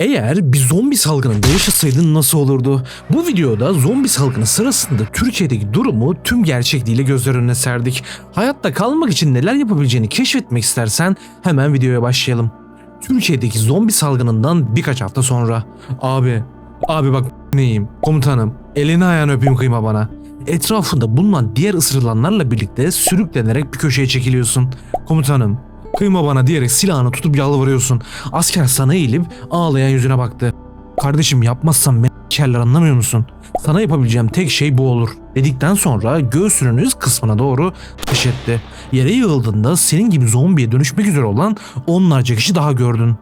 Eğer bir zombi salgınında yaşasaydın nasıl olurdu? Bu videoda zombi salgını sırasında Türkiye'deki durumu tüm gerçekliğiyle gözler önüne serdik. Hayatta kalmak için neler yapabileceğini keşfetmek istersen hemen videoya başlayalım. Türkiye'deki zombi salgınından birkaç hafta sonra. Abi bak neyim? Komutanım, elini ayağını öpeyim, kıyma bana. Etrafında bulunan diğer ısırılanlarla birlikte sürüklenerek bir köşeye çekiliyorsun. Komutanım, kıyma bana diyerek silahını tutup yalvarıyorsun. Asker sana eğilip ağlayan yüzüne baktı. Kardeşim, yapmazsan beni s**erler, anlamıyor musun? Sana yapabileceğim tek şey bu olur dedikten sonra göğsünün üst kısmına doğru ateş etti. Yere yığıldığında senin gibi zombiye dönüşmek üzere olan onlarca kişi daha gördün.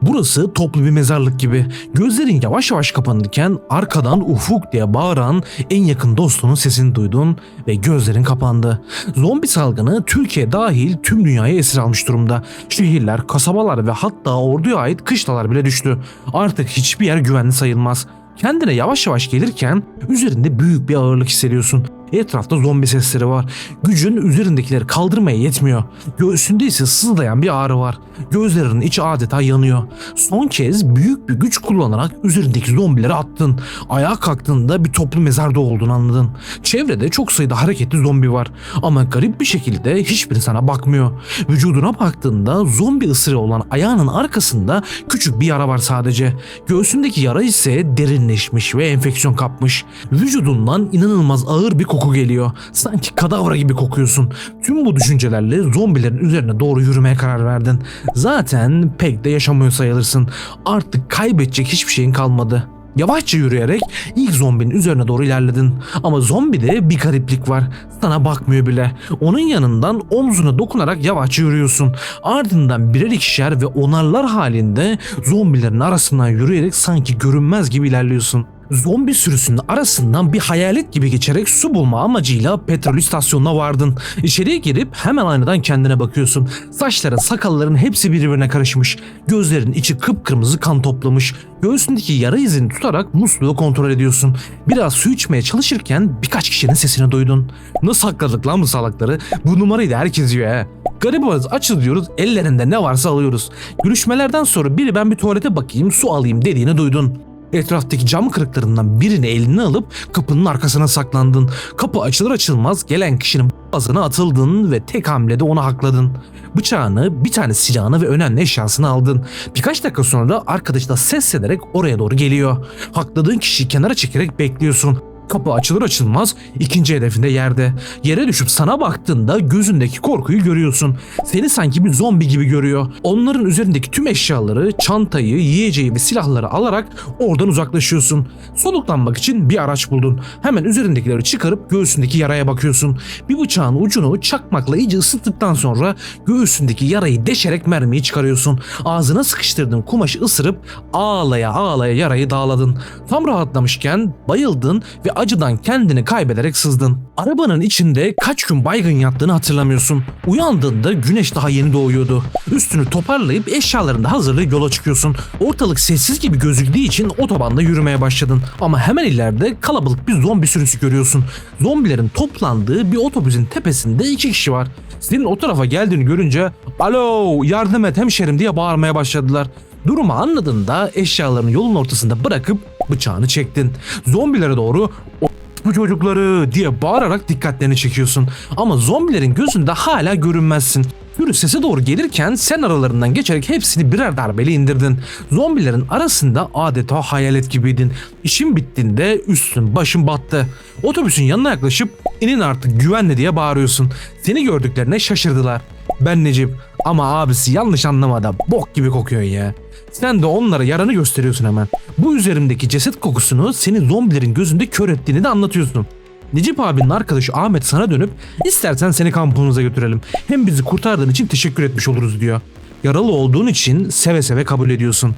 Burası toplu bir mezarlık gibi. Gözlerin yavaş yavaş kapanırken arkadan Ufuk diye bağıran en yakın dostunun sesini duydun ve gözlerin kapandı. Zombi salgını Türkiye dahil tüm dünyayı esir almış durumda. Şehirler, kasabalar ve hatta orduya ait kışlalar bile düştü. Artık hiçbir yer güvenli sayılmaz. Kendine yavaş yavaş gelirken üzerinde büyük bir ağırlık hissediyorsun. Etrafta zombi sesleri var. Gücün üzerindekileri kaldırmaya yetmiyor. Göğsünde ise sızlayan bir ağrı var. Gözlerinin içi adeta yanıyor. Son kez büyük bir güç kullanarak üzerindeki zombileri attın. Ayağa kalktığında bir toplu mezarda olduğunu anladın. Çevrede çok sayıda hareketli zombi var. Ama garip bir şekilde hiçbiri sana bakmıyor. Vücuduna baktığında zombi ısırığı olan ayağının arkasında küçük bir yara var sadece. Göğsündeki yara ise derinleşmiş ve enfeksiyon kapmış. Vücudundan inanılmaz ağır bir koku geliyor. Sanki kadavra gibi kokuyorsun. Tüm bu düşüncelerle zombilerin üzerine doğru yürümeye karar verdin. Zaten pek de yaşamıyor sayılırsın. Artık kaybedecek hiçbir şeyin kalmadı. Yavaşça yürüyerek ilk zombinin üzerine doğru ilerledin. Ama zombide bir gariplik var. Sana bakmıyor bile. Onun yanından omzuna dokunarak yavaşça yürüyorsun. Ardından birer ikişer ve onarlar halinde zombilerin arasından yürüyerek sanki görünmez gibi ilerliyorsun. Zombi sürüsünün arasından bir hayalet gibi geçerek su bulma amacıyla petrol istasyonuna vardın. İçeriye girip hemen aynadan kendine bakıyorsun. Saçların, sakalların hepsi birbirine karışmış. Gözlerin içi kıpkırmızı kan toplamış. Göğsündeki yara izini tutarak musluğu kontrol ediyorsun. Biraz su içmeye çalışırken birkaç kişinin sesini duydun. Nasıl sakladık lan bu salakları? Bu numarayı da herkes yiyor he. Garibanız, açız diyoruz, ellerinde ne varsa alıyoruz. Görüşmelerden sonra biri ben bir tuvalete bakayım, su alayım dediğini duydun. Etraftaki cam kırıklarından birini eline alıp kapının arkasına saklandın. Kapı açılır açılmaz gelen kişinin boğazına atıldın ve tek hamlede onu hakladın. Bıçağını, bir tane silahını ve önemli eşyasını aldın. Birkaç dakika sonra arkadaş da ses ederek oraya doğru geliyor. Hakladığın kişiyi kenara çekerek bekliyorsun. Kapı açılır açılmaz ikinci hedefinde yerde. Yere düşüp sana baktığında gözündeki korkuyu görüyorsun. Seni sanki bir zombi gibi görüyor. Onların üzerindeki tüm eşyaları, çantayı, yiyeceği ve silahları alarak oradan uzaklaşıyorsun. Soluklanmak için bir araç buldun. Hemen üzerindekileri çıkarıp göğsündeki yaraya bakıyorsun. Bir bıçağın ucunu çakmakla iyice ısıttıktan sonra göğsündeki yarayı deşerek mermiyi çıkarıyorsun. Ağzına sıkıştırdığın kumaşı ısırıp ağlaya ağlaya yarayı dağladın. Tam rahatlamışken bayıldın ve acıdan kendini kaybederek sızdın. Arabanın içinde kaç gün baygın yattığını hatırlamıyorsun. Uyandığında güneş daha yeni doğuyordu. Üstünü toparlayıp eşyalarını da hazırlayıp yola çıkıyorsun. Ortalık sessiz gibi gözüktüğü için otobanda yürümeye başladın. Ama hemen ileride kalabalık bir zombi sürüsü görüyorsun. Zombilerin toplandığı bir otobüsün tepesinde iki kişi var. Senin o tarafa geldiğini görünce "Alo, yardım et hemşerim" diye bağırmaya başladılar. Durumu anladığında eşyalarını yolun ortasında bırakıp bıçağını çektin. Zombilere doğru "Bu çocukları" diye bağırarak dikkatlerini çekiyorsun. Ama zombilerin gözünde hala görünmezsin. Sürü sese doğru gelirken sen aralarından geçerek hepsini birer darbeyle indirdin. Zombilerin arasında adeta hayalet gibiydin. İşin bittiğinde üstün başın battı. Otobüsün yanına yaklaşıp "İnin artık, güvenli" diye bağırıyorsun. Seni gördüklerine şaşırdılar. "Ben Necip, ama abisi yanlış anlamadı, bok gibi kokuyorsun ya." Sen de onlara yaranı gösteriyorsun hemen. Bu üzerimdeki ceset kokusunu senin zombilerin gözünde kör ettiğini de anlatıyorsun. Necip abinin arkadaşı Ahmet sana dönüp "İstersen seni kampımıza götürelim. Hem bizi kurtardığın için teşekkür etmiş oluruz" diyor. Yaralı olduğun için seve seve kabul ediyorsun.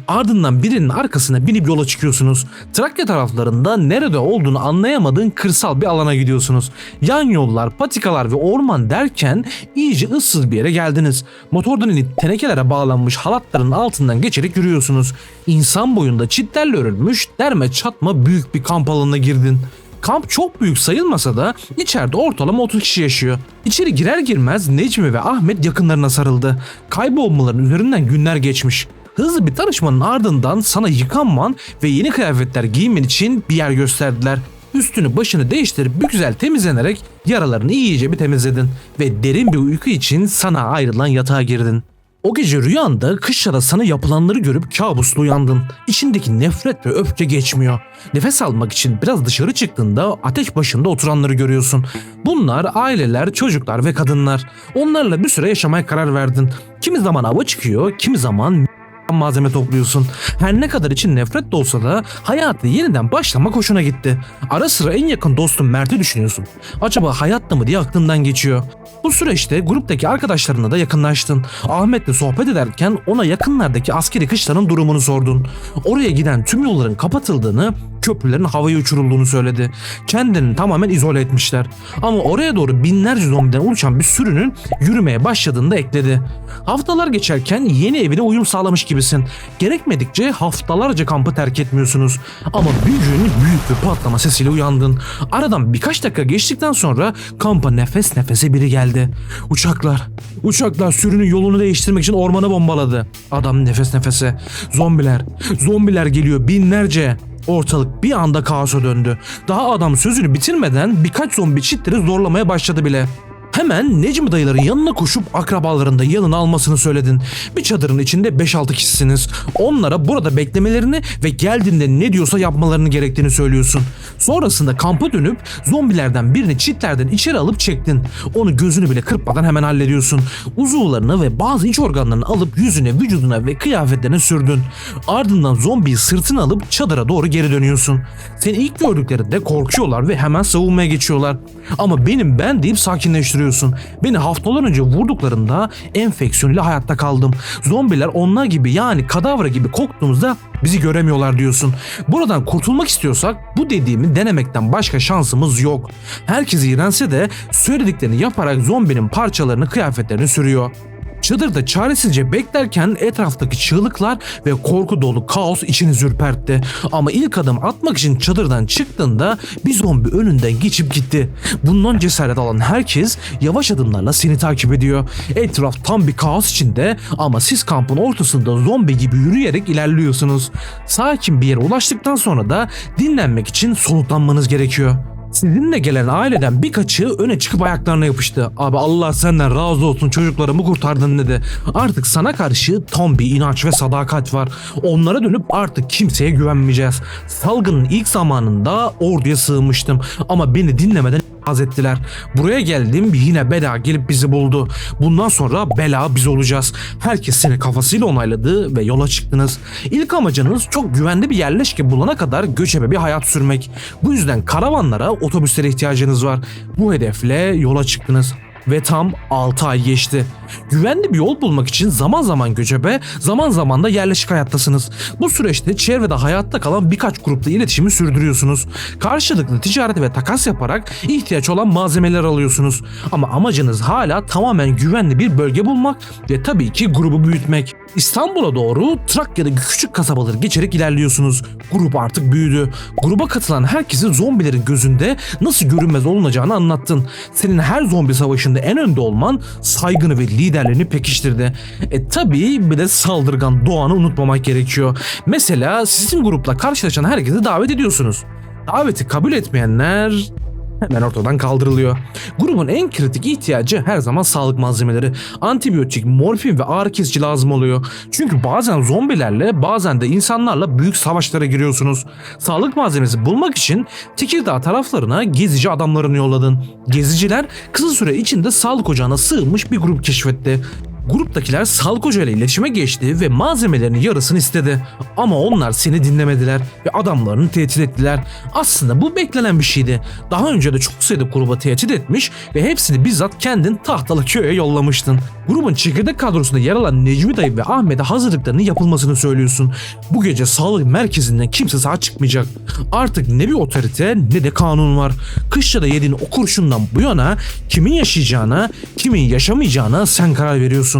Ardından birinin arkasına binip yola çıkıyorsunuz. Trakya taraflarında nerede olduğunu anlayamadığın kırsal bir alana gidiyorsunuz. Yan yollar, patikalar ve orman derken iyice ıssız bir yere geldiniz. Motordan inip tenekelere bağlanmış halatların altından geçerek yürüyorsunuz. İnsan boyunda çitlerle örülmüş derme çatma büyük bir kamp alanına girdin. Kamp çok büyük sayılmasa da içeride ortalama 30 kişi yaşıyor. İçeri girer girmez Necmi ve Ahmet yakınlarına sarıldı. Kaybolmaların üzerinden günler geçmiş. Hızlı bir tanışmanın ardından sana yıkanman ve yeni kıyafetler giymen için bir yer gösterdiler. Üstünü başını değiştirip bir güzel temizlenerek yaralarını iyice bir temizledin ve derin bir uyku için sana ayrılan yatağa girdin. O gece rüyanda kışlada sana yapılanları görüp kabusla uyandın. İçindeki nefret ve öfke geçmiyor. Nefes almak için biraz dışarı çıktığında ateş başında oturanları görüyorsun. Bunlar aileler, çocuklar ve kadınlar. Onlarla bir süre yaşamaya karar verdin. Kimi zaman ava çıkıyor, kimi zaman malzeme topluyorsun. Her ne kadar için nefret de olsa da hayatı yeniden başlamak hoşuna gitti. Ara sıra en yakın dostun Mert'i düşünüyorsun. Acaba hayatta mı diye aklından geçiyor. Bu süreçte gruptaki arkadaşlarına da yakınlaştın. Ahmet'le sohbet ederken ona yakınlardaki askeri kışlanın durumunu sordun. Oraya giden tüm yolların kapatıldığını, köprülerin havaya uçurulduğunu söyledi. Kendini tamamen izole etmişler. Ama oraya doğru binlerce zombiden oluşan bir sürünün yürümeye başladığını da ekledi. Haftalar geçerken yeni evine uyum sağlamış gibisin. Gerekmedikçe haftalarca kampı terk etmiyorsunuz. Ama bir gün büyük bir patlama sesiyle uyandın. Aradan birkaç dakika geçtikten sonra kampa nefes nefese biri geldi. Uçaklar sürünün yolunu değiştirmek için ormanı bombaladı. Adam nefes nefese. Zombiler geliyor binlerce. Ortalık bir anda kaosa döndü. Daha adam sözünü bitirmeden birkaç zombi çitleri zorlamaya başladı bile. Hemen Necmi dayıların yanına koşup akrabalarını da yanına almasını söyledin. Bir çadırın içinde 5-6 kişisiniz. Onlara burada beklemelerini ve geldiğinde ne diyorsa yapmalarını gerektiğini söylüyorsun. Sonrasında kampa dönüp zombilerden birini çitlerden içeri alıp çektin. Onu gözünü bile kırpmadan hemen hallediyorsun. Uzuvlarını ve bazı iç organlarını alıp yüzüne, vücuduna ve kıyafetlerine sürdün. Ardından zombiyi sırtına alıp çadıra doğru geri dönüyorsun. Seni ilk gördüklerinde korkuyorlar ve hemen savunmaya geçiyorlar. Ama ben deyip sakinleştiriyorsun. Beni haftalar önce vurduklarında enfeksiyon ile hayatta kaldım. Zombiler onlar gibi yani kadavra gibi koktuğumuzda bizi göremiyorlar diyorsun. Buradan kurtulmak istiyorsak bu dediğimi denemekten başka şansımız yok. Herkes iğrense de söylediklerini yaparak zombinin parçalarını kıyafetlerini sürüyor. Çadırda çaresizce beklerken etraftaki çığlıklar ve korku dolu kaos içini ürpertti. Ama ilk adım atmak için çadırdan çıktığında bir zombi önünden geçip gitti. Bundan cesaret alan herkes yavaş adımlarla seni takip ediyor. Etraf tam bir kaos içinde ama siz kampın ortasında zombi gibi yürüyerek ilerliyorsunuz. Sakin bir yere ulaştıktan sonra da dinlenmek için soluklanmanız gerekiyor. Sizinle gelen aileden birkaçı öne çıkıp ayaklarına yapıştı. Abi Allah senden razı olsun, çocuklarımı kurtardın dedi. Artık sana karşı tam bir inanç ve sadakat var. Onlara dönüp artık kimseye güvenmeyeceğiz. Salgının ilk zamanında orduya sığınmıştım ama beni dinlemeden ettiler. Buraya geldim, yine bela gelip bizi buldu. Bundan sonra bela biz olacağız. Herkes seni kafasıyla onayladı ve yola çıktınız. İlk amacınız çok güvenli bir yerleşke bulana kadar göçebe bir hayat sürmek. Bu yüzden karavanlara, otobüslere ihtiyacınız var. Bu hedefle yola çıktınız. Ve tam 6 ay geçti. Güvenli bir yol bulmak için zaman zaman göçebe, zaman zaman da yerleşik hayattasınız. Bu süreçte çevrede hayatta kalan birkaç grupla iletişimi sürdürüyorsunuz. Karşılıklı ticaret ve takas yaparak ihtiyaç olan malzemeler alıyorsunuz. Ama amacınız hala tamamen güvenli bir bölge bulmak ve tabii ki grubu büyütmek. İstanbul'a doğru Trakya'daki küçük kasabaları geçerek ilerliyorsunuz. Grup artık büyüdü. Gruba katılan herkesi zombilerin gözünde nasıl görünmez olunacağını anlattın. Senin her zombi savaşında en önde olman saygını ve liderliğini pekiştirdi. Tabii bir de saldırgan Doğan'ı unutmamak gerekiyor. Mesela sizin grupla karşılaşan herkesi davet ediyorsunuz. Daveti kabul etmeyenler hemen ortadan kaldırılıyor. Grubun en kritik ihtiyacı her zaman sağlık malzemeleri. Antibiyotik, morfin ve ağrı kesici lazım oluyor. Çünkü bazen zombilerle bazen de insanlarla büyük savaşlara giriyorsunuz. Sağlık malzemesi bulmak için Tekirdağ taraflarına gezici adamlarını yolladın. Geziciler kısa süre içinde sağlık ocağına sığınmış bir grup keşfetti. Gruptakiler sağlık ocağıyla iletişime geçti ve malzemelerin yarısını istedi. Ama onlar seni dinlemediler ve adamlarını tehdit ettiler. Aslında bu beklenen bir şeydi. Daha önce de çok sayıda gruba tehdit etmiş ve hepsini bizzat kendin Tahtalı Köy'e yollamıştın. Grubun çekirdek kadrosunda yer alan Necmi dayı ve Ahmet'e hazırlıklarının yapılmasını söylüyorsun. Bu gece sağlık merkezinden kimse sağ çıkmayacak. Artık ne bir otorite ne de kanun var. Kışlada yediğin o kurşundan bu yana kimin yaşayacağına, kimin yaşamayacağına sen karar veriyorsun.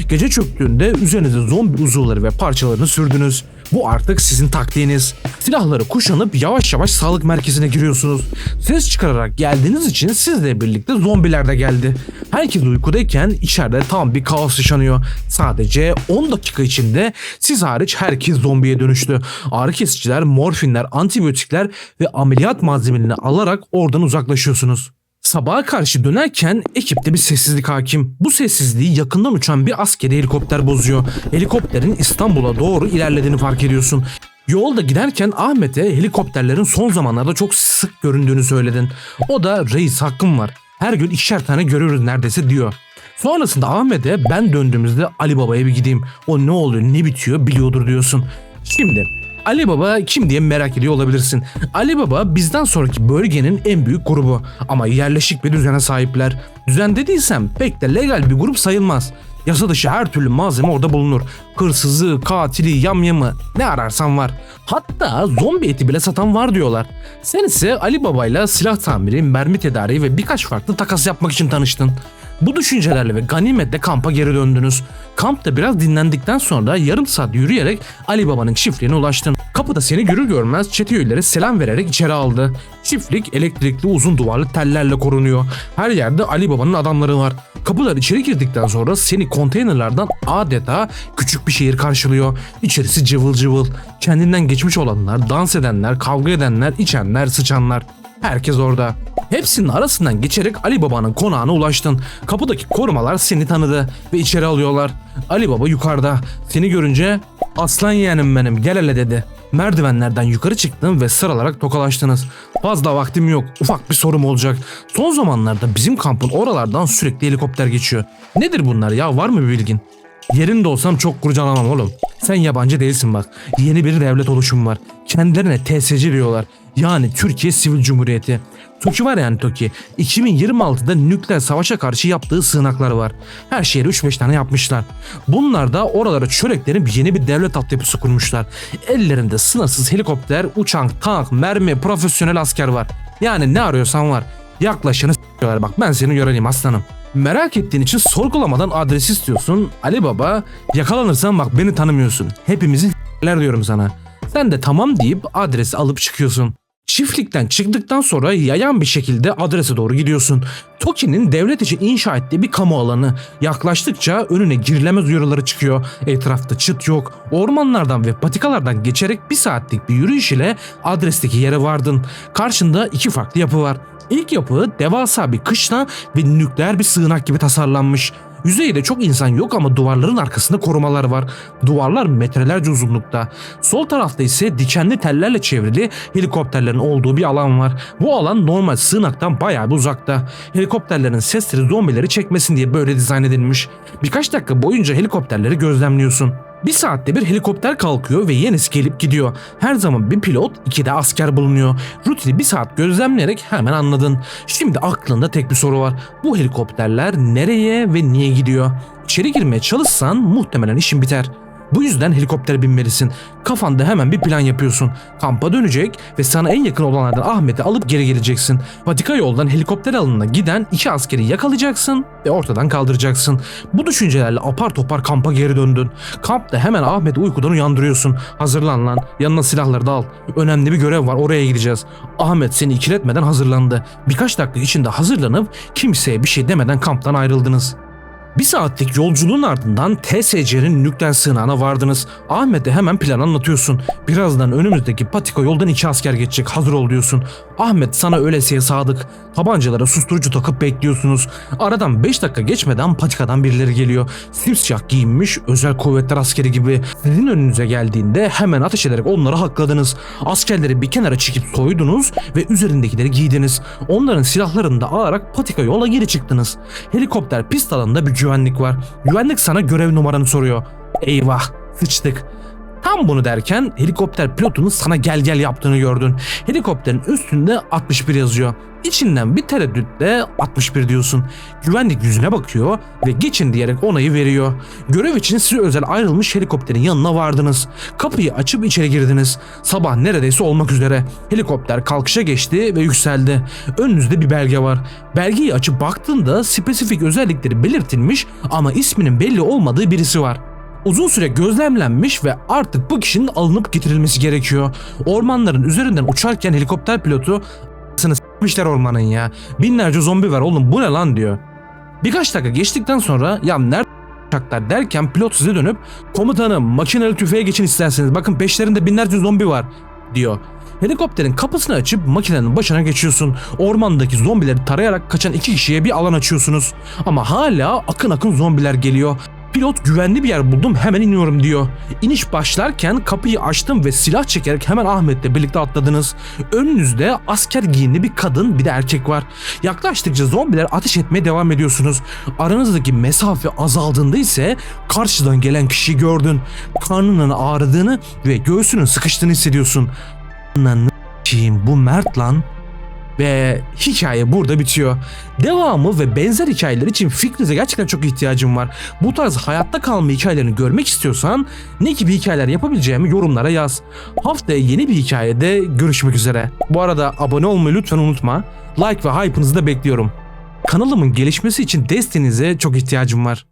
Gece çöktüğünde üzerinize zombi uzuvları ve parçalarını sürdünüz. Bu artık sizin taktiğiniz. Silahları kuşanıp yavaş yavaş sağlık merkezine giriyorsunuz. Ses çıkararak geldiğiniz için sizle birlikte zombiler de geldi. Herkes uykudayken içeride tam bir kaos yaşanıyor. Sadece 10 dakika içinde siz hariç herkes zombiye dönüştü. Ağrı kesiciler, morfinler, antibiyotikler ve ameliyat malzemelerini alarak oradan uzaklaşıyorsunuz. Sabaha karşı dönerken ekipte bir sessizlik hakim. Bu sessizliği yakından uçan bir askeri helikopter bozuyor. Helikopterin İstanbul'a doğru ilerlediğini fark ediyorsun. Yolda giderken Ahmet'e helikopterlerin son zamanlarda çok sık göründüğünü söyledin. O da reis hakkım var. Her gün 2'şer tane görüyoruz neredeyse diyor. Sonrasında Ahmet'e ben döndüğümüzde Ali Baba'ya bir gideyim. O ne oluyor ne bitiyor biliyordur diyorsun. Şimdi Ali Baba kim diye merak ediyor olabilirsin. Ali Baba bizden sonraki bölgenin en büyük grubu ama yerleşik bir düzene sahipler. Düzen dediysem pek de legal bir grup sayılmaz. Yasa dışı her türlü malzeme orada bulunur. Hırsızı, katili, yamyamı ne ararsan var. Hatta zombi eti bile satan var diyorlar. Sen ise Ali Baba'yla silah tamiri, mermi tedariği ve birkaç farklı takas yapmak için tanıştın. Bu düşüncelerle ve ganimetle kampa geri döndünüz. Kampta biraz dinlendikten sonra yarım saat yürüyerek Ali Baba'nın çiftliğine ulaştın. Kapıda seni görür görmez çete üyeleri selam vererek içeri aldı. Çiftlik elektrikli uzun duvarlı tellerle korunuyor. Her yerde Ali Baba'nın adamları var. Kapılar içeri girdikten sonra seni konteynerlardan adeta küçük bir şehir karşılıyor. İçerisi cıvıl cıvıl. Kendinden geçmiş olanlar, dans edenler, kavga edenler, içenler, sıçanlar. Herkes orada. Hepsinin arasından geçerek Ali Baba'nın konağına ulaştın. Kapıdaki korumalar seni tanıdı ve içeri alıyorlar. Ali Baba yukarıda. Seni görünce aslan yeğenim benim gel hele dedi. Merdivenlerden yukarı çıktın ve sıralarak tokalaştınız. Fazla vaktim yok. Ufak bir sorum olacak. Son zamanlarda bizim kampın oralardan sürekli helikopter geçiyor. Nedir bunlar ya? Var mı bir bilgin? Yerinde olsam çok kurcalamam oğlum. Sen yabancı değilsin bak. Yeni bir devlet oluşumu var. Kendilerine TSC diyorlar. Yani Türkiye Sivil Cumhuriyeti. TOKİ var yani TOKİ. 2026'da nükleer savaşa karşı yaptığı sığınaklar var. Her şehre 3-5 tane yapmışlar. Bunlar da oralara çöreklerin yeni bir devlet altyapısı kurmuşlar. Ellerinde sınırsız helikopter, uçak, tank, mermi, profesyonel asker var. Yani ne arıyorsan var. Yaklaşanı s**yorlar bak ben seni görelim aslanım. Merak ettiğin için sorgulamadan adres istiyorsun. Ali Baba yakalanırsan bak beni tanımıyorsun. Hepimizi s**ler diyorum sana. Sen de tamam deyip adresi alıp çıkıyorsun. Çiftlikten çıktıktan sonra yayan bir şekilde adrese doğru gidiyorsun. TOKİ'nin devlet için inşa ettiği bir kamu alanı. Yaklaştıkça önüne girilemez uyarıları çıkıyor. Etrafta çıt yok. Ormanlardan ve patikalardan geçerek bir saatlik bir yürüyüş ile adresteki yere vardın. Karşında iki farklı yapı var. İlk yapı devasa bir kışla ve nükleer bir sığınak gibi tasarlanmış. Yüzeyde çok insan yok ama duvarların arkasında korumalar var. Duvarlar metrelerce uzunlukta. Sol tarafta ise dikenli tellerle çevrili helikopterlerin olduğu bir alan var. Bu alan normal sığınaktan bayağı bir uzakta. Helikopterlerin sesleri zombileri çekmesin diye böyle dizayn edilmiş. Birkaç dakika boyunca helikopterleri gözlemliyorsun. Bir saatte bir helikopter kalkıyor ve yenisi gelip gidiyor. Her zaman bir pilot, iki de asker bulunuyor. Rutini bir saat gözlemleyerek hemen anladın. Şimdi aklında tek bir soru var. Bu helikopterler nereye ve niye gidiyor? İçeri girmeye çalışsan muhtemelen işin biter. Bu yüzden helikoptere binmelisin. Kafanda hemen bir plan yapıyorsun. Kampa dönecek ve sana en yakın olanlardan Ahmet'i alıp geri geleceksin. Patika yoldan helikopter alanına giden iki askeri yakalayacaksın ve ortadan kaldıracaksın. Bu düşüncelerle apar topar kampa geri döndün. Kampta hemen Ahmet'i uykudan uyandırıyorsun. Hazırlan lan, yanına silahları da al. Önemli bir görev var, oraya gideceğiz. Ahmet seni ikiletmeden hazırlandı. Birkaç dakika içinde hazırlanıp kimseye bir şey demeden kamptan ayrıldınız. Bir saatlik yolculuğun ardından TSC'nin nükleer sığınağına vardınız. Ahmet'e hemen plan anlatıyorsun. Birazdan önümüzdeki patika yoldan iki asker geçecek, hazır ol diyorsun. Ahmet sana öyleseye sadık. Tabancalara susturucu takıp bekliyorsunuz. Aradan 5 dakika geçmeden patikadan birileri geliyor. Simsiyah giyinmiş özel kuvvetler askeri gibi. Sizin önünüze geldiğinde hemen ateş ederek onları hakladınız. Askerleri bir kenara çekip soydunuz ve üzerindekileri giydiniz. Onların silahlarını da alarak patika yola geri çıktınız. Helikopter pist alanında bir güvenlik var. Güvenlik sana görev numaranı soruyor. Eyvah, sıçtık. Tam bunu derken helikopter pilotunun sana gel gel yaptığını gördün. Helikopterin üstünde 61 yazıyor. İçinden bir tereddütle 61 diyorsun. Güvenlik yüzüne bakıyor ve geçin diyerek onayı veriyor. Görev için size özel ayrılmış helikopterin yanına vardınız. Kapıyı açıp içeri girdiniz. Sabah neredeyse olmak üzere. Helikopter kalkışa geçti ve yükseldi. Önünüzde bir belge var. Belgeyi açıp baktığında spesifik özellikleri belirtilmiş ama isminin belli olmadığı birisi var. Uzun süre gözlemlenmiş ve artık bu kişinin alınıp getirilmesi gerekiyor. Ormanların üzerinden uçarken helikopter pilotu s**mişler ormanın ya. Binlerce zombi var oğlum, bu ne lan diyor. Birkaç dakika geçtikten sonra ya nerede uçaklar derken pilot size dönüp komutanım makineli tüfeğe geçin isterseniz, bakın peşlerinde binlerce zombi var diyor. Helikopterin kapısını açıp makinenin başına geçiyorsun. Ormandaki zombileri tarayarak kaçan iki kişiye bir alan açıyorsunuz. Ama hala akın akın zombiler geliyor. Pilot güvenli bir yer buldum hemen iniyorum diyor. İniş başlarken kapıyı açtım ve silah çekerek hemen Ahmet'le birlikte atladınız. Önünüzde asker giyimli bir kadın bir de erkek var. Yaklaştıkça zombiler ateş etmeye devam ediyorsunuz. Aranızdaki mesafe azaldığında ise karşıdan gelen kişiyi gördün. Karnının ağrıdığını ve göğsünün sıkıştığını hissediyorsun. Lan bu Mert lan. Ve hikaye burada bitiyor. Devamı ve benzer hikayeler için fikrinize gerçekten çok ihtiyacım var. Bu tarz hayatta kalma hikayelerini görmek istiyorsan ne gibi hikayeler yapabileceğimi yorumlara yaz. Haftaya yeni bir hikayede görüşmek üzere. Bu arada abone olmayı lütfen unutma. Like ve hype'ınızı da bekliyorum. Kanalımın gelişmesi için desteğinize çok ihtiyacım var.